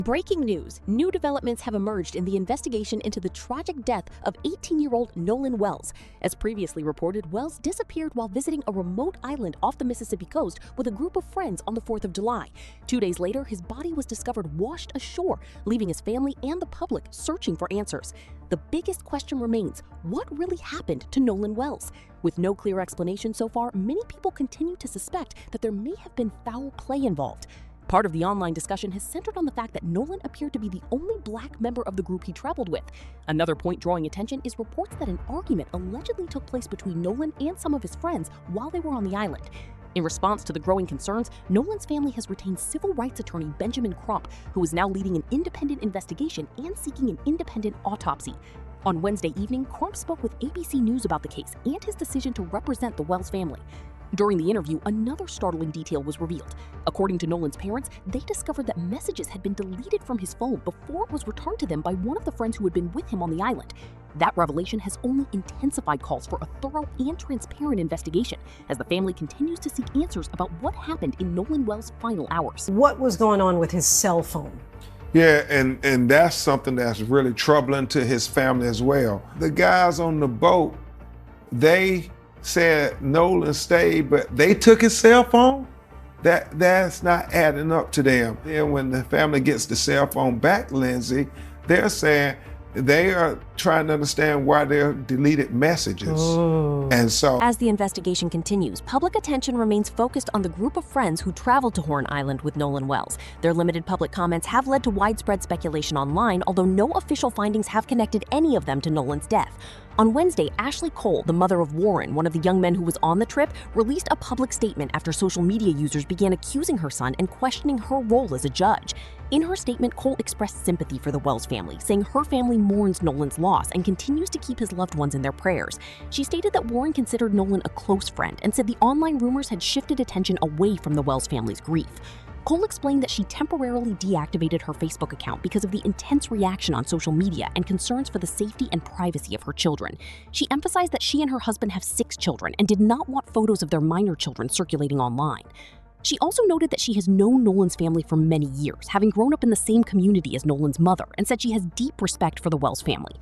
Breaking news. New developments have emerged in the investigation into the tragic death of 18-year-old Nolan Wells. As previously reported, Wells disappeared while visiting a remote island off the Mississippi coast with a group of friends on the 4th of July. 2 days later, his body was discovered washed ashore, leaving his family and the public searching for answers. The biggest question remains, what really happened to Nolan Wells? With no clear explanation so far, many people continue to suspect that there may have been foul play involved. Part of the online discussion has centered on the fact that Nolan appeared to be the only black member of the group he traveled with. Another point drawing attention is reports that an argument allegedly took place between Nolan and some of his friends while they were on the island. In response to the growing concerns, Nolan's family has retained civil rights attorney Benjamin Crump, who is now leading an independent investigation and seeking an independent autopsy. On Wednesday evening, Crump spoke with ABC News about the case and his decision to represent the Wells family. During the interview, another startling detail was revealed. According to Nolan's parents, they discovered that messages had been deleted from his phone before it was returned to them by one of the friends who had been with him on the island. That revelation has only intensified calls for a thorough and transparent investigation as the family continues to seek answers about what happened in Nolan Wells' final hours. What was going on with his cell phone? Yeah, and that's something that's really troubling to his family as well. The guys on the boat, they said Nolan stayed, but they took his cell phone? That's not adding up to them. Then when the family gets the cell phone back, Lindsay, they're saying they are trying to understand why they're deleted messages. And so, as the investigation continues, public attention remains focused on the group of friends who traveled to Horn Island with Nolan Wells. Their limited public comments have led to widespread speculation online, although no official findings have connected any of them to Nolan's death. On Wednesday, Ashley Cole, the mother of Warren, one of the young men who was on the trip, released a public statement after social media users began accusing her son and questioning her role as a judge. In her statement, Cole expressed sympathy for the Wells family, saying her family mourns Nolan's loss and continues to keep his loved ones in their prayers. She stated that Warren considered Nolan a close friend and said the online rumors had shifted attention away from the Wells family's grief. Cole explained that she temporarily deactivated her Facebook account because of the intense reaction on social media and concerns for the safety and privacy of her children. She emphasized that she and her husband have 6 children and did not want photos of their minor children circulating online. She also noted that she has known Nolan's family for many years, having grown up in the same community as Nolan's mother, and said she has deep respect for the Wells family.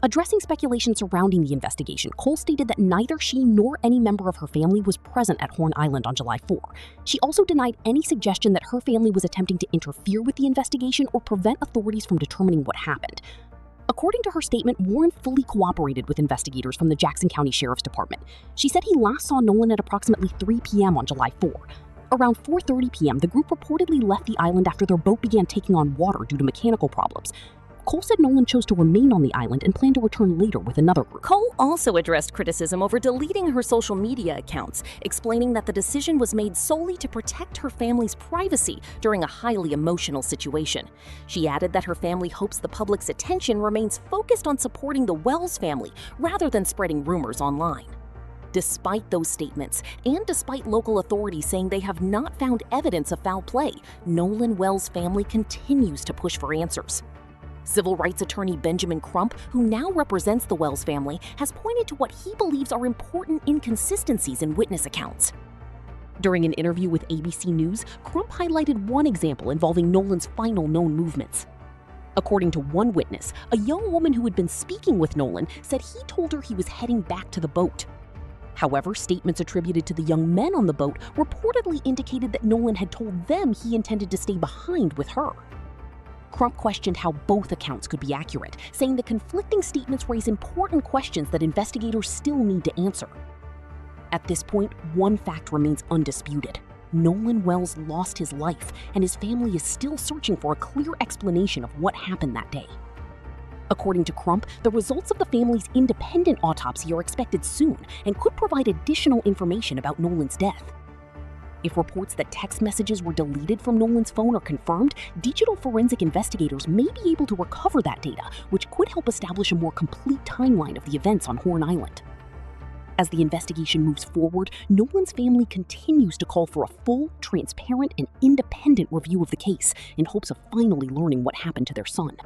Addressing speculation surrounding the investigation, Cole stated that neither she nor any member of her family was present at Horn Island on July 4. She also denied any suggestion that her family was attempting to interfere with the investigation or prevent authorities from determining what happened. According to her statement, Warren fully cooperated with investigators from the Jackson County Sheriff's Department. She said he last saw Nolan at approximately 3 p.m. on July 4. Around 4:30 p.m., the group reportedly left the island after their boat began taking on water due to mechanical problems. Cole said Nolan chose to remain on the island and planned to return later with another group. Cole also addressed criticism over deleting her social media accounts, explaining that the decision was made solely to protect her family's privacy during a highly emotional situation. She added that her family hopes the public's attention remains focused on supporting the Wells family rather than spreading rumors online. Despite those statements, and despite local authorities saying they have not found evidence of foul play, Nolan Wells' family continues to push for answers. Civil rights attorney Benjamin Crump, who now represents the Wells family, has pointed to what he believes are important inconsistencies in witness accounts. During an interview with ABC News, Crump highlighted one example involving Nolan's final known movements. According to one witness, a young woman who had been speaking with Nolan said he told her he was heading back to the boat. However, statements attributed to the young men on the boat reportedly indicated that Nolan had told them he intended to stay behind with her. Crump questioned how both accounts could be accurate, saying the conflicting statements raise important questions that investigators still need to answer. At this point, one fact remains undisputed. Nolan Wells lost his life, and his family is still searching for a clear explanation of what happened that day. According to Crump, the results of the family's independent autopsy are expected soon and could provide additional information about Nolan's death. If reports that text messages were deleted from Nolan's phone are confirmed, digital forensic investigators may be able to recover that data, which could help establish a more complete timeline of the events on Horn Island. As the investigation moves forward, Nolan's family continues to call for a full, transparent, and independent review of the case in hopes of finally learning what happened to their son.